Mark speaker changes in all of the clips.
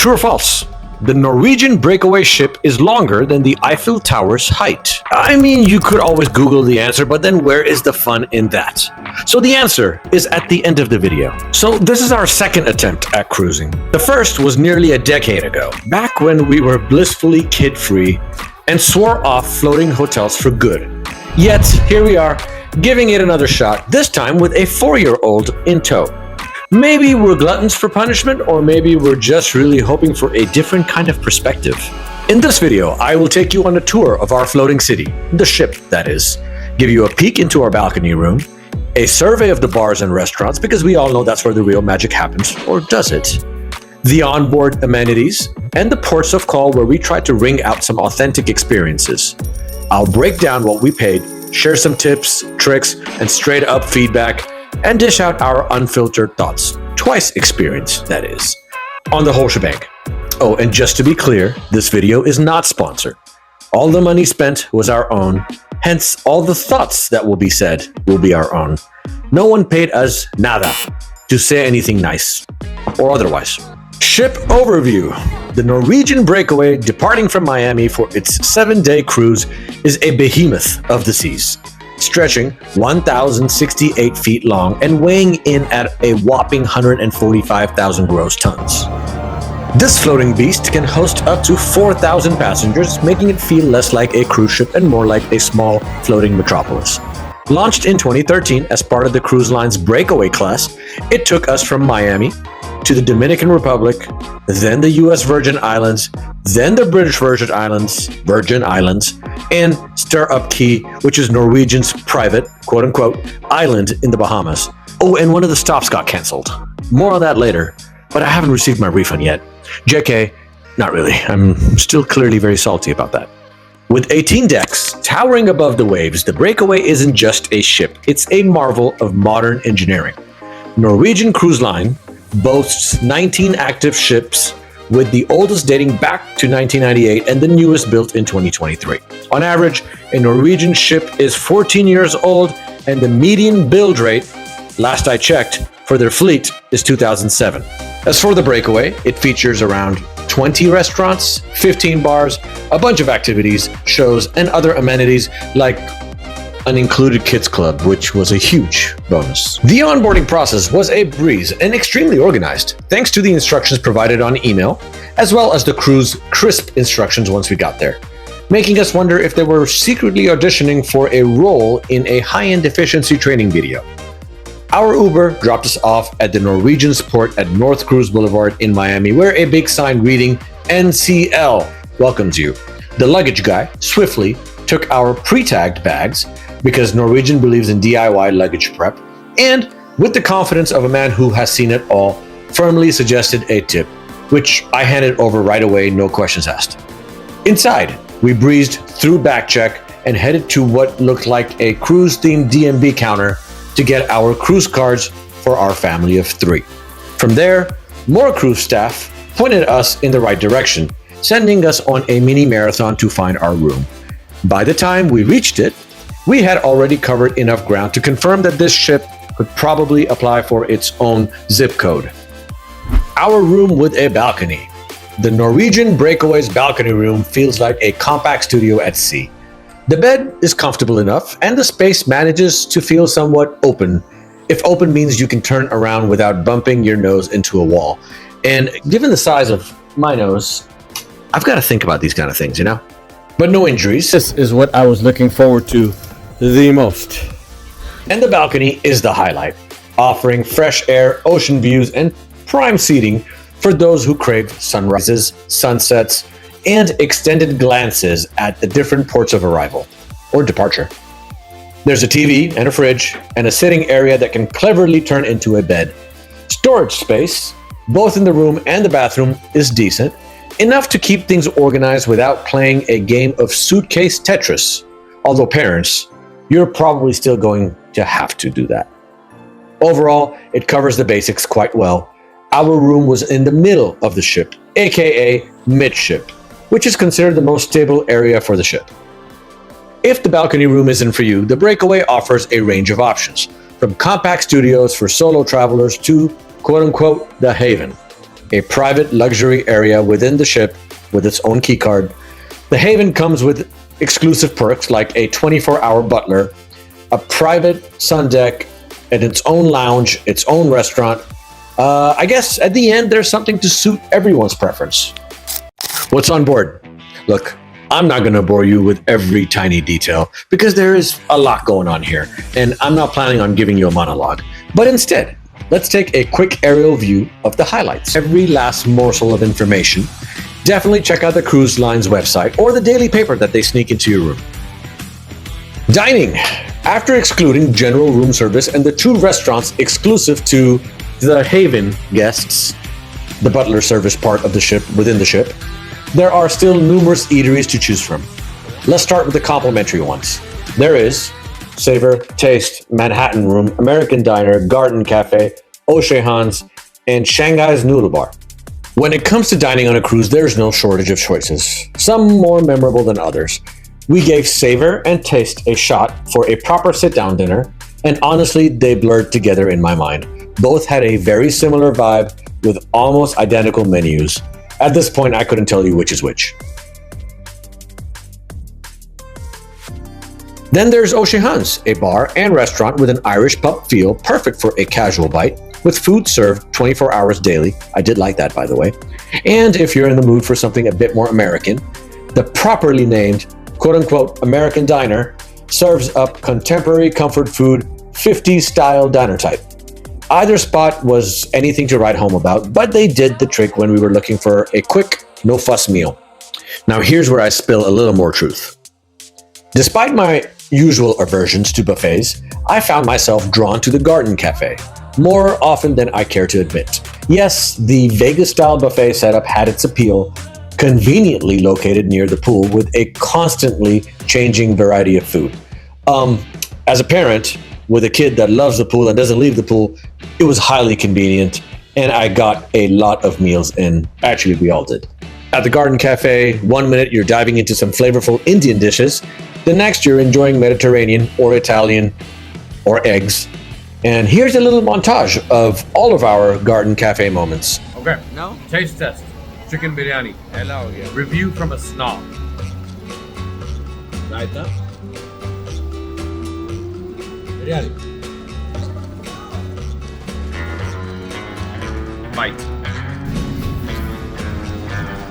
Speaker 1: True or false? The Norwegian breakaway ship is longer than the Eiffel Tower's height. I mean, you could always Google the answer, but then where is the fun in that? So the answer is at the end of the video. So this is our second attempt at cruising. The first was nearly a decade ago, back when we were blissfully kid-free and swore off floating hotels for good. Yet, here we are, giving it another shot, this time with a 4-year-old in tow. Maybe we're gluttons for punishment, or maybe we're just really hoping for a different kind of perspective. In this video, I will take you on a tour of our floating city, the ship that is, give you a peek into our balcony room, a survey of the bars and restaurants, because we all know that's where the real magic happens, or does it? The onboard amenities, and the ports of call where we try to wring out some authentic experiences. I'll break down what we paid, share some tips, tricks, and straight up feedback, and dish out our unfiltered thoughts. Twice experience, that is. On the whole shebang. Oh, and just to be clear, this video is not sponsored. All the money spent was our own, hence all the thoughts that will be said will be our own. No one paid us nada to say anything nice, or otherwise. Ship overview. The Norwegian Breakaway, departing from Miami for its 7-day cruise, is a behemoth of the seas, stretching 1,068 feet long and weighing in at a whopping 145,000 gross tons. This floating beast can host up to 4,000 passengers, making it feel less like a cruise ship and more like a small floating metropolis. Launched in 2013 as part of the cruise line's Breakaway class, it took us from Miami to the Dominican Republic, then the US Virgin Islands, then the British Virgin Islands, and Stirrup Cay, which is Norwegian's private, quote-unquote, island in the Bahamas. Oh, and one of the stops got canceled. More on that later, but I haven't received my refund yet. JK, not really. I'm still clearly very salty about that. With 18 decks, towering above the waves, the Breakaway isn't just a ship, it's a marvel of modern engineering. Norwegian Cruise Line boasts 19 active ships, with the oldest dating back to 1998 and the newest built in 2023. On average, a Norwegian ship is 14 years old, and the median build rate, last I checked, for their fleet is 2007. As for the Breakaway, it features around 20 restaurants, 15 bars, a bunch of activities, shows, and other amenities like an included kids club, which was a huge bonus. The onboarding process was a breeze and extremely organized, thanks to the instructions provided on email, as well as the crew's crisp instructions once we got there, making us wonder if they were secretly auditioning for a role in a high-end efficiency training video. Our Uber dropped us off at the Norwegian's port at North Cruise Boulevard in Miami, where a big sign reading NCL welcomes you. The luggage guy swiftly took our pre-tagged bags, because Norwegian believes in DIY luggage prep, and with the confidence of a man who has seen it all, firmly suggested a tip, which I handed over right away, no questions asked. Inside, we breezed through back check and headed to what looked like a cruise-themed DMB counter to get our cruise cards for our family of 3. From there, more cruise staff pointed us in the right direction, sending us on a mini marathon to find our room. By the time we reached it, we had already covered enough ground to confirm that this ship could probably apply for its own zip code. Our room with a balcony. The Norwegian Breakaway's balcony room feels like a compact studio at sea. The bed is comfortable enough, and the space manages to feel somewhat open, if open means you can turn around without bumping your nose into a wall. And given the size of my nose, I've got to think about these kind of things, you know? But no injuries. This is what I was looking forward to the most. And the balcony is the highlight, offering fresh air, ocean views, and prime seating for those who crave sunrises, sunsets, and extended glances at the different ports of arrival or departure. There's a TV and a fridge and a sitting area that can cleverly turn into a bed. Storage space, both in the room and the bathroom, is decent, enough to keep things organized without playing a game of suitcase Tetris. Although parents, you're probably still going to have to do that. Overall, it covers the basics quite well. Our room was in the middle of the ship, aka midship, which is considered the most stable area for the ship. If the balcony room isn't for you, the Breakaway offers a range of options, from compact studios for solo travelers to quote-unquote the haven. a private luxury area within the ship with its own keycard. The Haven comes with exclusive perks like a 24-hour butler, a private sun deck, and its own lounge, its own restaurant. I guess at the end, there's something to suit everyone's preference. What's on board? Look, I'm not going to bore you with every tiny detail because there is a lot going on here, and I'm not planning on giving you a monologue. But instead, let's take a quick aerial view of the highlights. Every last morsel of information. Definitely check out the cruise line's website or the daily paper that they sneak into your room. Dining. After excluding general room service and the 2 restaurants exclusive to the Haven guests, the butler service part of the ship within the ship, there are still numerous eateries to choose from. Let's start with the complimentary ones. There is Savor, Taste, Manhattan Room, American Diner, Garden Cafe, O'Sheahan's, and Shanghai's Noodle Bar. When it comes to dining on a cruise, there's no shortage of choices, some more memorable than others. We gave Savor and Taste a shot for a proper sit-down dinner, and honestly, they blurred together in my mind. Both had a very similar vibe with almost identical menus. At this point, I couldn't tell you which is which. Then there's O'Sheahan's, a bar and restaurant with an Irish pub feel, perfect for a casual bite, with food served 24 hours daily. I did like that, by the way. And if you're in the mood for something a bit more American, the properly named quote-unquote American Diner serves up contemporary comfort food, 50s style diner type. Either spot was anything to write home about, but they did the trick when we were looking for a quick, no-fuss meal. Now here's where I spill a little more truth. Despite my usual aversions to buffets, I found myself drawn to the Garden Cafe, more often than I care to admit. Yes, the Vegas-style buffet setup had its appeal, conveniently located near the pool with a constantly changing variety of food. As a parent with a kid that loves the pool and doesn't leave the pool, it was highly convenient, and I got a lot of meals in. Actually, we all did. At the Garden Cafe, 1 minute you're diving into some flavorful Indian dishes, the next you're enjoying Mediterranean or Italian or eggs. And here's a little montage of all of our Garden Cafe moments.
Speaker 2: Okay, now taste test. Chicken biryani. Hello, yeah. Review from a snob. Raita. Biryani. Bite.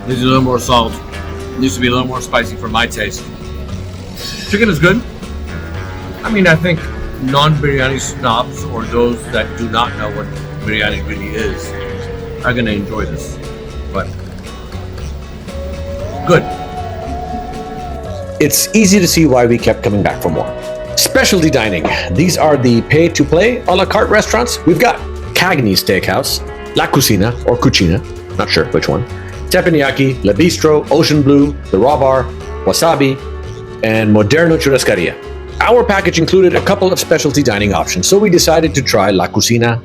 Speaker 2: Needs a little more salt. Needs to be a little more spicy for my taste. Chicken is good. I mean, I think non-biryani snobs or those that do not know what biryani really is are going to enjoy this. But good.
Speaker 1: It's easy to see why we kept coming back for more. Specialty dining. These are the pay-to-play a la carte restaurants. We've got Cagney Steakhouse, La Cucina or Cucina, not sure which one, Teppanyaki, La Bistro, Ocean Blue, The Raw Bar, Wasabi, and Moderno Churrascaria. Our package included a couple of specialty dining options, so we decided to try La Cucina,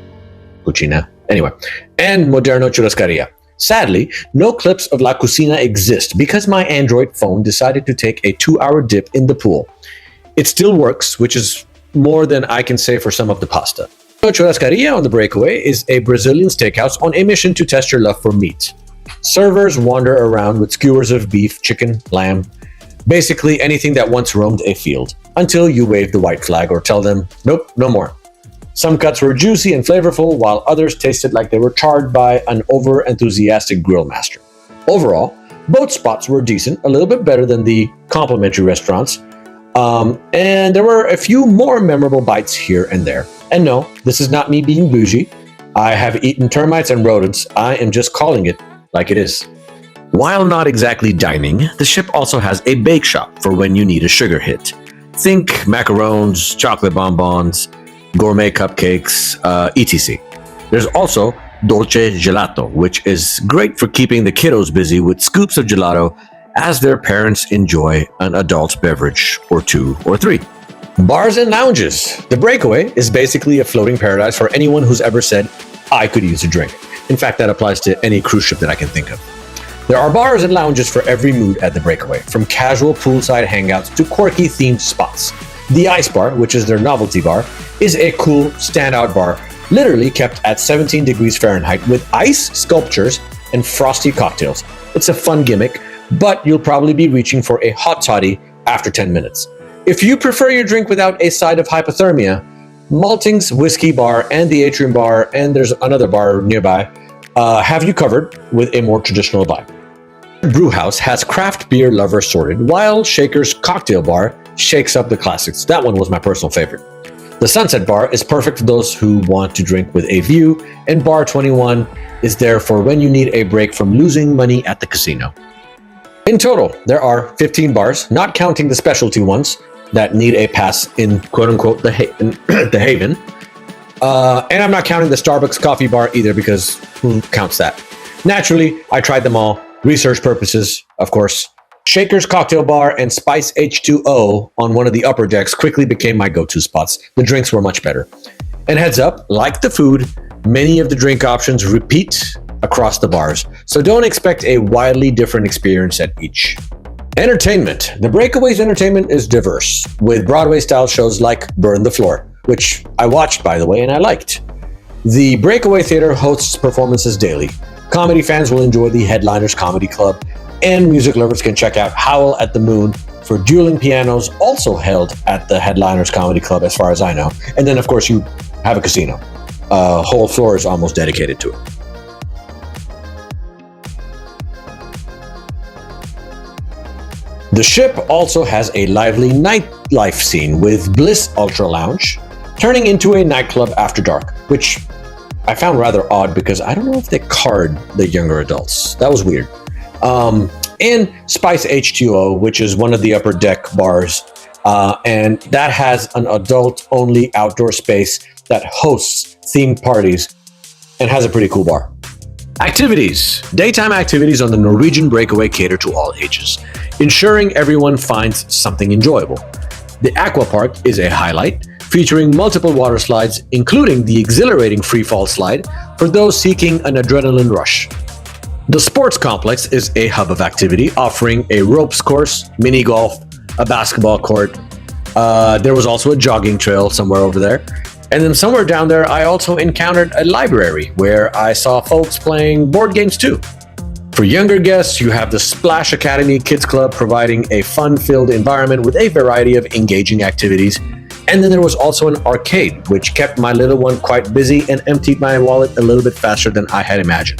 Speaker 1: anyway, and Moderno Churrascaria. Sadly, no clips of La Cucina exist because my Android phone decided to take a 2-hour dip in the pool. It still works, which is more than I can say for some of the pasta. Churrascaria on the Breakaway is a Brazilian steakhouse on a mission to test your love for meat. Servers wander around with skewers of beef, chicken, lamb, basically anything that once roamed a field, until you wave the white flag or tell them, nope, no more. Some cuts were juicy and flavorful, while others tasted like they were charred by an over-enthusiastic grill master. Overall, both spots were decent, a little bit better than the complimentary restaurants, and there were a few more memorable bites here and there. And no, this is not me being bougie. I have eaten termites and rodents. I am just calling it like it is. While not exactly dining, the ship also has a bake shop for when you need a sugar hit. Think macarons, chocolate bonbons, gourmet cupcakes, etc. There's also dolce gelato, which is great for keeping the kiddos busy with scoops of gelato as their parents enjoy an adult beverage or 2 or 3. Bars and lounges. The Breakaway is basically a floating paradise for anyone who's ever said, I could use a drink. In fact, that applies to any cruise ship that I can think of. There are bars and lounges for every mood at the Breakaway, from casual poolside hangouts to quirky themed spots. The Ice Bar, which is their novelty bar, is a cool standout bar literally kept at 17 degrees Fahrenheit with ice sculptures and frosty cocktails. It's a fun gimmick, but you'll probably be reaching for a hot toddy after 10 minutes. If you prefer your drink without a side of hypothermia, Malting's Whiskey Bar and the Atrium Bar, and there's another bar nearby, have you covered with a more traditional vibe. Brewhouse has craft beer lovers sorted, while Shaker's Cocktail Bar shakes up the classics. That one was my personal favorite. The Sunset Bar is perfect for those who want to drink with a view, and Bar 21 is there for when you need a break from losing money at the casino. In total, there are 15 bars, not counting the specialty ones that need a pass in quote-unquote the Haven. And I'm not counting the Starbucks coffee bar either, because who counts that? Naturally, I tried them all. Research purposes, of course. Shaker's Cocktail Bar and Spice H2O on one of the upper decks quickly became my go-to spots. The drinks were much better. And heads up, like the food, many of the drink options repeat across the bars, so don't expect a wildly different experience at each. Entertainment. The Breakaway's entertainment is diverse, with Broadway-style shows like Burn the Floor, which I watched, by the way, and I liked. The Breakaway Theater hosts performances daily. Comedy fans will enjoy the Headliners Comedy Club, and music lovers can check out Howl at the Moon for dueling pianos, also held at the Headliners Comedy Club, as far as I know. And then, of course, you have a casino. A whole floor is almost dedicated to it. The ship also has a lively nightlife scene with Bliss Ultra Lounge, turning into a nightclub after dark, which I found rather odd because I don't know if they card the younger adults. That was weird. And Spice H2O, which is one of the upper deck bars, and that has an adult-only outdoor space that hosts themed parties and has a pretty cool bar. Activities. Daytime activities on the Norwegian Breakaway cater to all ages, ensuring everyone finds something enjoyable. The Aqua Park is a highlight, featuring multiple water slides, including the exhilarating freefall slide for those seeking an adrenaline rush. The Sports Complex is a hub of activity, offering a ropes course, mini golf, a basketball court. There was also a jogging trail somewhere over there. And then somewhere down there, I also encountered a library where I saw folks playing board games too. For younger guests, you have the Splash Academy Kids Club, providing a fun-filled environment with a variety of engaging activities. And then there was also an arcade, which kept my little one quite busy and emptied my wallet a little bit faster than I had imagined.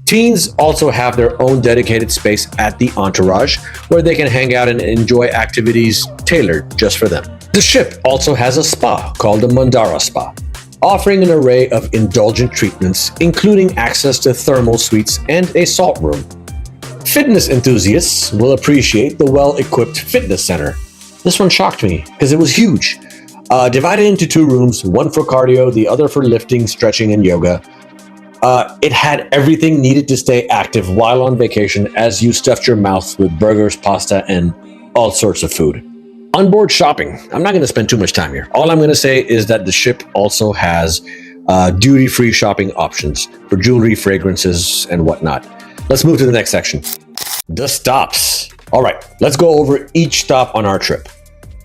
Speaker 1: Teens also have their own dedicated space at the Entourage, where they can hang out and enjoy activities tailored just for them. The ship also has a spa called the Mandara Spa, offering an array of indulgent treatments, including access to thermal suites and a salt room. Fitness enthusiasts will appreciate the well-equipped fitness center. This one shocked me because it was huge. Divided into two rooms, one for cardio, the other for lifting, stretching, and yoga. It had everything needed to stay active while on vacation as you stuffed your mouth with burgers, pasta, and all sorts of food. Onboard shopping. I'm not going to spend too much time here. All I'm going to say is that the ship also has duty-free shopping options for jewelry, fragrances, and whatnot. Let's move to the next section. The stops. All right, let's go over each stop on our trip.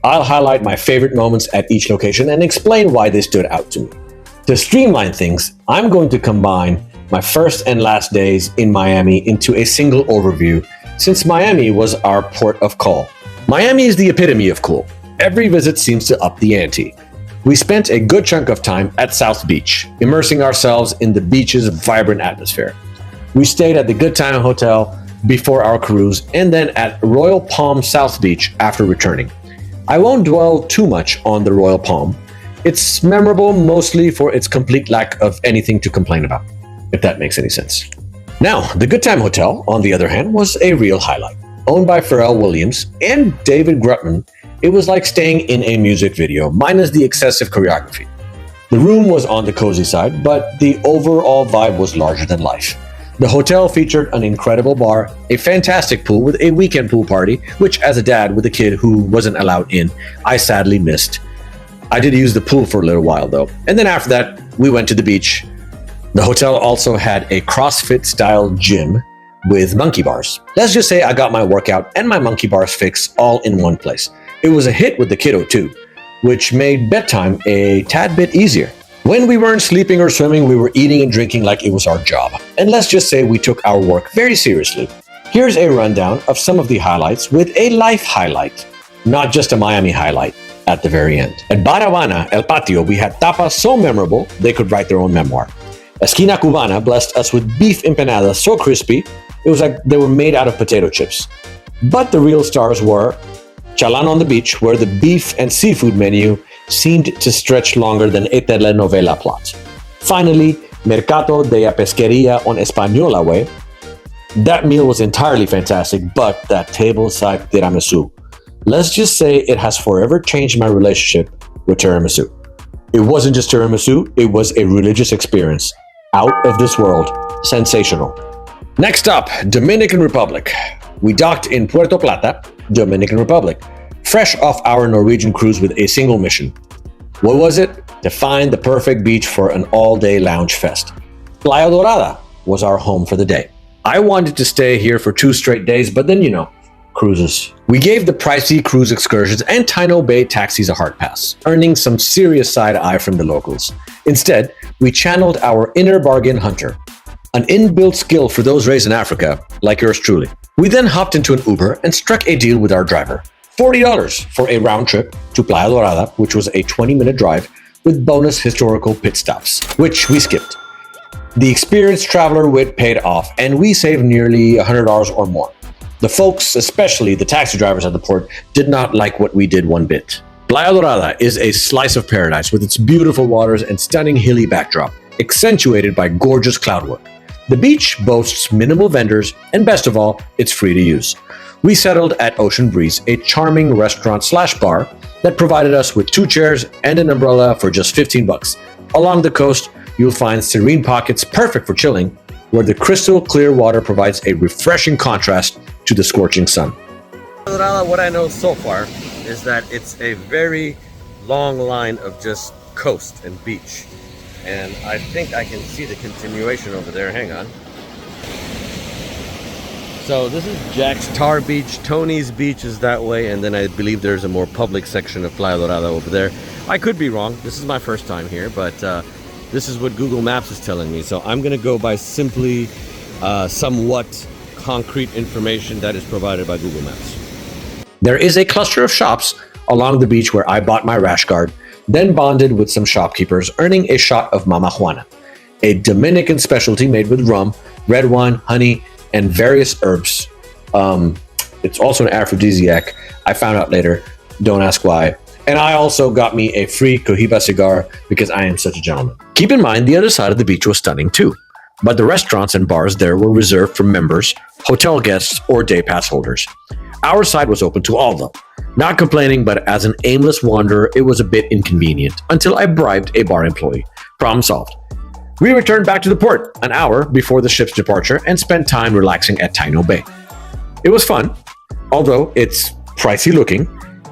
Speaker 1: I'll highlight my favorite moments at each location and explain why they stood out to me. To streamline things, I'm going to combine my first and last days in Miami into a single overview, since Miami was our port of call. Miami is the epitome of cool. Every visit seems to up the ante. We spent a good chunk of time at South Beach, immersing ourselves in the beach's vibrant atmosphere. We stayed at the Good Time Hotel before our cruise, and then at Royal Palm South Beach after returning. I won't dwell too much on the Royal Palm. It's memorable mostly for its complete lack of anything to complain about, if that makes any sense. Now, the Good Time Hotel, on the other hand, was a real highlight. Owned by Pharrell Williams and David Grutman, it was like staying in a music video, minus the excessive choreography. The room was on the cozy side, but the overall vibe was larger than life. The hotel featured an incredible bar, a fantastic pool with a weekend pool party, which as a dad with a kid who wasn't allowed in, I sadly missed. I did use the pool for a little while though. And then after that, we went to the beach. The hotel also had a CrossFit style gym with monkey bars. Let's just say I got my workout and my monkey bars fix all in one place. It was a hit with the kiddo too, which made bedtime a tad bit easier. When we weren't sleeping or swimming, we were eating and drinking like it was our job. And let's just say we took our work very seriously. Here's a rundown of some of the highlights with a life highlight, not just a Miami highlight at the very end. At Barahona, El Patio, we had tapas so memorable they could write their own memoir. Esquina Cubana blessed us with beef empanadas so crispy, it was like they were made out of potato chips. But the real stars were Chalan on the beach, where the beef and seafood menu seemed to stretch longer than a telenovela plot. Finally, Mercado de la Pesquería on Española Way. That meal was entirely fantastic, but that tableside tiramisu. Let's just say it has forever changed my relationship with tiramisu. It wasn't just tiramisu, it was a religious experience. Out of this world. Sensational. Next up, Dominican Republic. We docked in Puerto Plata, Dominican Republic, fresh off our Norwegian cruise with a single mission. What was it? To find the perfect beach for an all-day lounge fest. Playa Dorada was our home for the day. I wanted to stay here for 2 straight days, but then, cruises. We gave the pricey cruise excursions and Taino Bay taxis a hard pass, earning some serious side eye from the locals. Instead, we channeled our inner bargain hunter, an inbuilt skill for those raised in Africa, like yours truly. We then hopped into an Uber and struck a deal with our driver. $40 for a round trip to Playa Dorada, which was a 20-minute drive with bonus historical pit stops, which we skipped. The experienced traveler wit paid off, and we saved nearly $100 or more. The folks, especially the taxi drivers at the port, did not like what we did one bit. Playa Dorada is a slice of paradise with its beautiful waters and stunning hilly backdrop, accentuated by gorgeous cloudwork. The beach boasts minimal vendors, and best of all, it's free to use. We settled at Ocean Breeze, a charming restaurant/bar that provided us with 2 chairs and an umbrella for just $15. Along the coast, you'll find serene pockets perfect for chilling, where the crystal clear water provides a refreshing contrast to the scorching sun. What I know so far is that it's a very long line of just coast and beach. And I think I can see the continuation over there. Hang on. So this is Jack's Tar Beach, Tony's Beach is that way, and then I believe there's a more public section of Playa Dorada over there. I could be wrong. This is my first time here, but this is what Google Maps is telling me. So I'm gonna go by simply somewhat concrete information that is provided by Google Maps. There is a cluster of shops along the beach where I bought my rash guard, then bonded with some shopkeepers, earning a shot of Mama Juana, a Dominican specialty made with rum, red wine, honey, and various herbs. It's also an aphrodisiac. I found out later. Don't ask why. And I also got me a free Cohiba cigar because I am such a gentleman. Keep in mind, the other side of the beach was stunning too, but the restaurants and bars there were reserved for members, hotel guests, or day pass holders. Our side was open to all though. Not complaining, but as an aimless wanderer, it was a bit inconvenient until I bribed a bar employee. Problem solved. We returned back to the port an hour before the ship's departure and spent time relaxing at Taino Bay. It was fun, although it's pricey looking.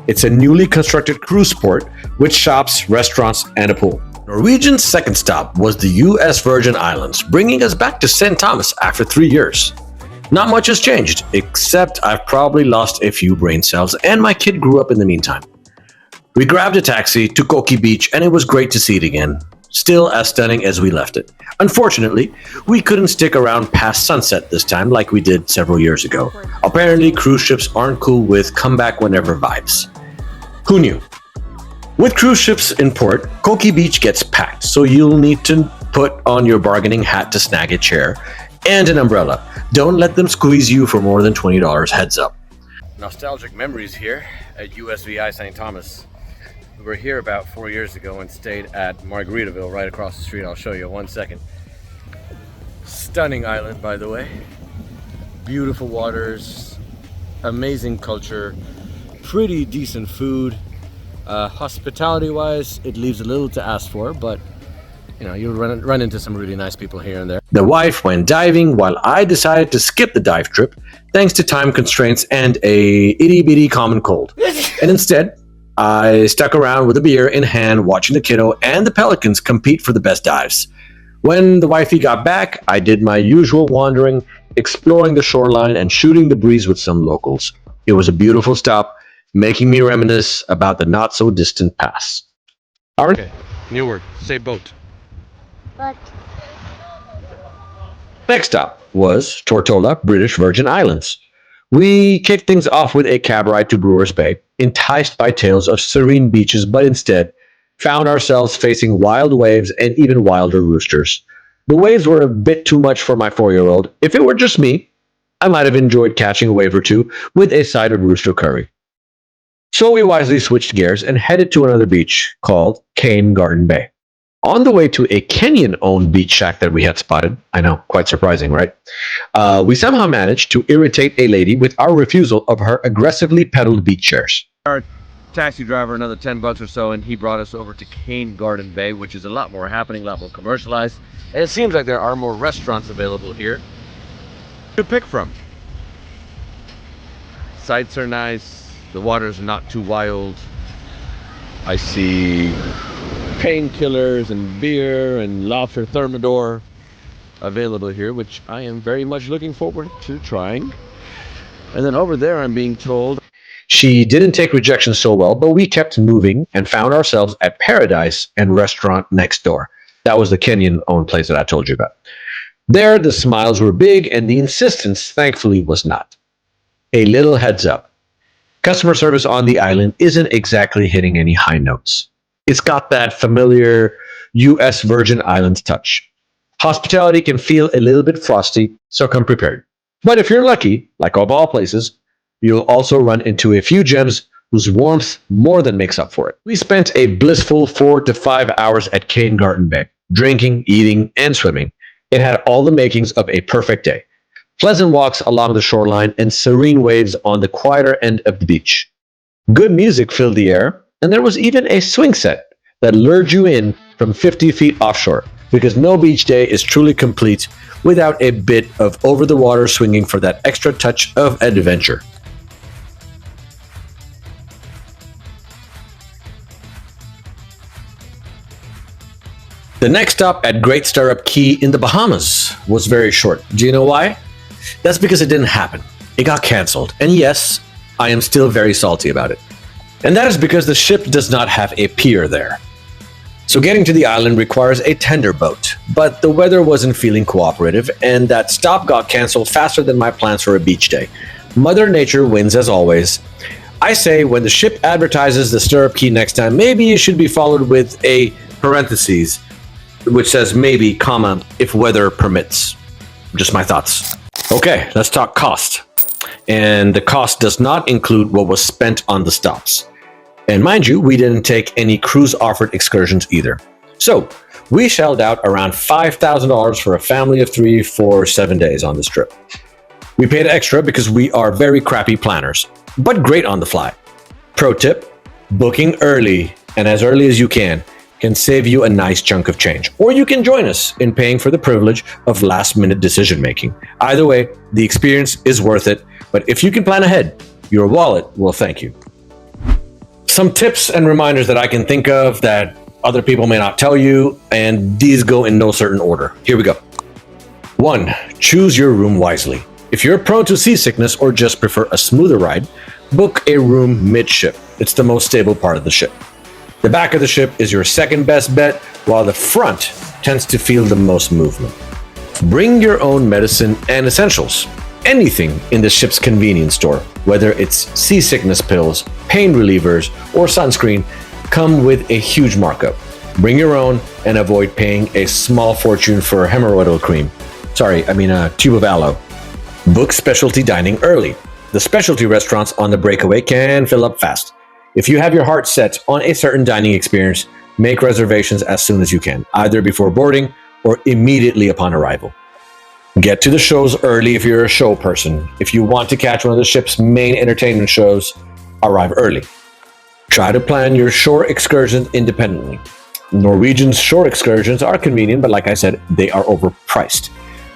Speaker 1: It's a newly constructed cruise port with shops, restaurants, and a pool. Norwegian's second stop was the US Virgin Islands, bringing us back to St. Thomas after 3 years. Not much has changed, except I've probably lost a few brain cells and my kid grew up in the meantime. We grabbed a taxi to Koki Beach and it was great to see it again. Still as stunning as we left it. Unfortunately, we couldn't stick around past sunset this time like we did several years ago. Apparently, cruise ships aren't cool with come back whenever vibes. Who knew? With cruise ships in port, Koki Beach gets packed, so you'll need to put on your bargaining hat to snag a chair and an umbrella. Don't let them squeeze you for more than $20, heads up. Nostalgic memories here at USVI St. Thomas. We were here about 4 years ago and stayed at Margaritaville right across the street. I'll show you 1 second. Stunning island, by the way. Beautiful waters, amazing culture, pretty decent food. Hospitality-wise, it leaves a little to ask for, but you'll run into some really nice people here and there. The wife went diving while I decided to skip the dive trip thanks to time constraints and a itty-bitty common cold. And instead, I stuck around with a beer in hand watching the kiddo and the pelicans compete for the best dives. When the wifey got back, I did my usual wandering, exploring the shoreline and shooting the breeze with some locals. It was a beautiful stop, making me reminisce about the not-so-distant past. Okay, new word. Say boat.
Speaker 3: But
Speaker 1: Next stop was Tortola, British Virgin Islands. We kicked things off with a cab ride to Brewers Bay, enticed by tales of serene beaches, but instead found ourselves facing wild waves and even wilder roosters. The waves were a bit too much for my 4-year-old. If it were just me, I might have enjoyed catching a wave or two with a side of rooster curry. So we wisely switched gears and headed to another beach called Cane Garden Bay. On the way to a Kenyan-owned beach shack that we had spotted, I know, quite surprising, right? We somehow managed to irritate a lady with our refusal of her aggressively pedaled beach chairs.
Speaker 2: Our taxi driver another 10 bucks or so, and he brought us over to Cane Garden Bay, which is a lot more happening, a lot more commercialized. And it seems like there are more restaurants available here to pick from. Sights are nice. The water's not too wild. I see painkillers and beer and lobster thermidor available here, which I am very much looking forward to trying. And then over there, I'm being told
Speaker 1: She didn't take rejection so well, but we kept moving and found ourselves at Paradise and Restaurant next door. That was the Kenyan-owned place that I told you about. There, the smiles were big, and the insistence, thankfully, was not. A little heads up. Customer service on the island isn't exactly hitting any high notes. It's got that familiar U.S. Virgin Islands touch. Hospitality can feel a little bit frosty, so come prepared. But if you're lucky, like of all places, you'll also run into a few gems whose warmth more than makes up for it. We spent a blissful 4 to 5 hours at Cane Garden Bay, drinking, eating, and swimming. It had all the makings of a perfect day. Pleasant walks along the shoreline and serene waves on the quieter end of the beach. Good music filled the air, and there was even a swing set that lured you in from 50 feet offshore, because no beach day is truly complete without a bit of over-the-water swinging for that extra touch of adventure. The next stop at Great Stirrup Cay in the Bahamas was very short. Do you know why? That's because it didn't happen. It got cancelled. And yes, I am still very salty about it. And that is because the ship does not have a pier there. So getting to the island requires a tender boat. But the weather wasn't feeling cooperative, and that stop got cancelled faster than my plans for a beach day. Mother Nature wins as always. I say when the ship advertises the Stirrup Cay next time, maybe it should be followed with a parentheses, which says maybe, comma, if weather permits. Just my thoughts. Okay, let's talk cost. And the cost does not include what was spent on the stops. And mind you, we didn't take any cruise offered excursions either. So we shelled out around $5,000 for a family of 3 for 7 days on this trip. We paid extra because we are very crappy planners, but great on the fly. Pro tip, booking early and as early as you can save you a nice chunk of change. Or you can join us in paying for the privilege of last-minute decision-making. Either way, the experience is worth it, but if you can plan ahead, your wallet will thank you. Some tips and reminders that I can think of that other people may not tell you, and these go in no certain order. Here we go. 1. Choose your room wisely. If you're prone to seasickness or just prefer a smoother ride, book a room midship. It's the most stable part of the ship. The back of the ship is your second best bet, while the front tends to feel the most movement. Bring your own medicine and essentials. Anything in the ship's convenience store, whether it's seasickness pills, pain relievers, or sunscreen, come with a huge markup. Bring your own and avoid paying a small fortune for hemorrhoidal cream. A tube of aloe. Book specialty dining early. The specialty restaurants on the Breakaway can fill up fast. If you have your heart set on a certain dining experience, make reservations as soon as you can, either before boarding or immediately upon arrival. Get to the shows early if you're a show person. If you want to catch one of the ship's main entertainment shows, arrive early. Try to plan your shore excursions independently. Norwegian's shore excursions are convenient, but like I said, they are overpriced.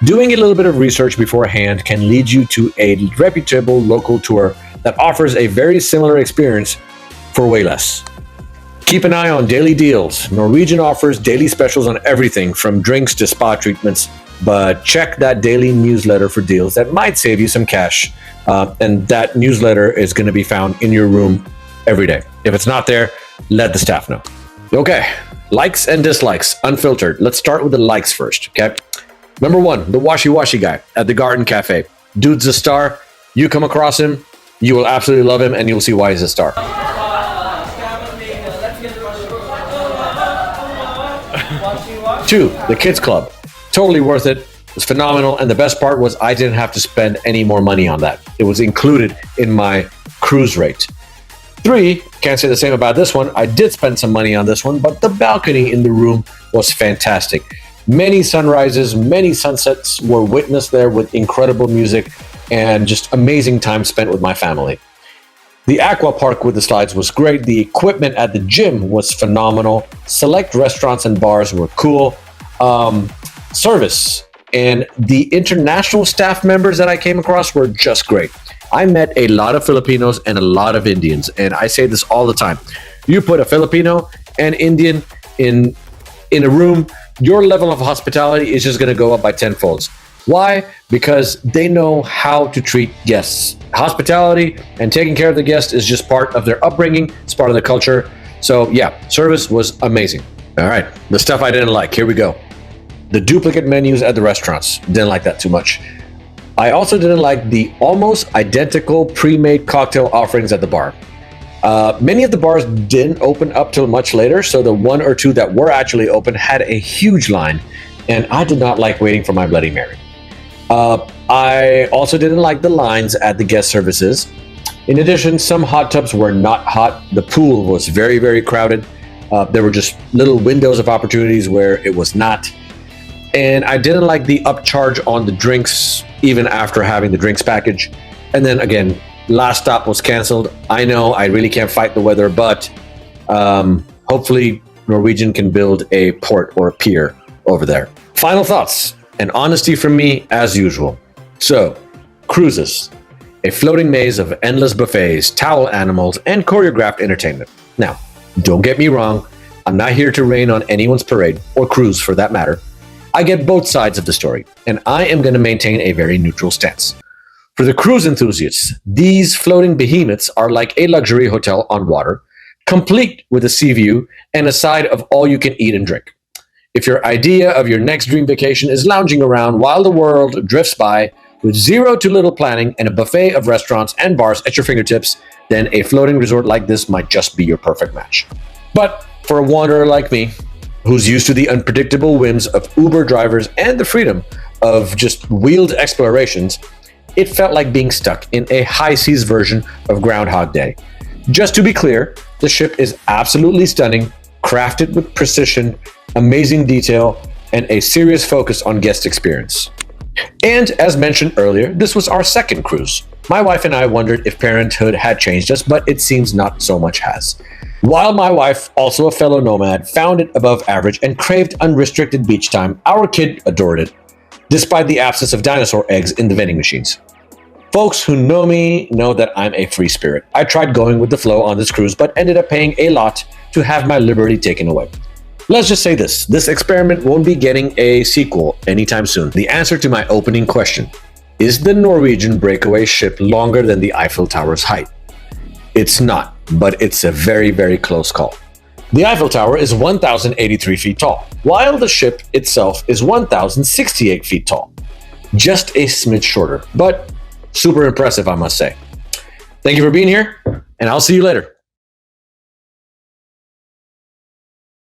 Speaker 1: Doing a little bit of research beforehand can lead you to a reputable local tour that offers a very similar experience for way less. Keep an eye on daily deals. Norwegian offers daily specials on everything from drinks to spa treatments, but check that daily newsletter for deals that might save you some cash. And that newsletter is going to be found in your room every day. If it's not there, let the staff know. Okay, likes and dislikes, unfiltered. Let's start with the likes first, okay? Number one, the washy-washy guy at the Garden Cafe. Dude's a star. You come across him, you will absolutely love him, and you'll see why he's a star. Two, the Kids Club. Totally worth it. It was phenomenal, and the best part was I didn't have to spend any more money on that. It was included in my cruise rate. Three, can't say the same about this one. I did spend some money on this one, but the balcony in the room was fantastic. Many sunrises, many sunsets were witnessed there with incredible music and just amazing time spent with my family. The aqua park with the slides was great. The equipment at the gym was phenomenal. Select restaurants and bars were cool. Service and the international staff members that I came across were just great. I met a lot of Filipinos and a lot of Indians, and I say this all the time. You put a Filipino and Indian in a room, your level of hospitality is just going to go up by tenfolds. Why? Because they know how to treat guests. Hospitality and taking care of the guest is just part of their upbringing. It's part of the culture. So yeah, service was amazing. All right, the stuff I didn't like. Here we go. The duplicate menus at the restaurants. Didn't like that too much. I also didn't like the almost identical pre-made cocktail offerings at the bar. Many of the bars didn't open up till much later, so the one or two that were actually open had a huge line, and I did not like waiting for my Bloody Mary. I also didn't like the lines at the guest services. In addition, some hot tubs were not hot. The pool was very, very crowded. There were just little windows of opportunities where it was not. And I didn't like the upcharge on the drinks, even after having the drinks package. And then again, last stop was canceled. I know I really can't fight the weather, but hopefully Norwegian can build a port or a pier over there. Final thoughts and honesty from me as usual. So, cruises, a floating maze of endless buffets, towel animals, and choreographed entertainment. Now, don't get me wrong, I'm not here to rain on anyone's parade, or cruise for that matter. I get both sides of the story, and I am going to maintain a very neutral stance. For the cruise enthusiasts, these floating behemoths are like a luxury hotel on water, complete with a sea view and a side of all you can eat and drink. If your idea of your next dream vacation is lounging around while the world drifts by with zero to little planning and a buffet of restaurants and bars at your fingertips, then a floating resort like this might just be your perfect match. But for a wanderer like me, who's used to the unpredictable whims of Uber drivers and the freedom of just wheeled explorations, it felt like being stuck in a high seas version of Groundhog Day. Just to be clear, the ship is absolutely stunning, crafted with precision, amazing detail, and a serious focus on guest experience. And as mentioned earlier, this was our second cruise. My wife and I wondered if parenthood had changed us, but it seems not so much has. While my wife, also a fellow nomad, found it above average and craved unrestricted beach time, our kid adored it, despite the absence of dinosaur eggs in the vending machines. Folks who know me know that I'm a free spirit. I tried going with the flow on this cruise, but ended up paying a lot to have my liberty taken away. Let's just say this experiment won't be getting a sequel anytime soon. The answer to my opening question, is the Norwegian Breakaway ship longer than the Eiffel Tower's height? It's not, but it's a very, very close call. The Eiffel Tower is 1,083 feet tall, while the ship itself is 1,068 feet tall. Just a smidge shorter, but super impressive, I must say. Thank you for being here, and I'll see you later.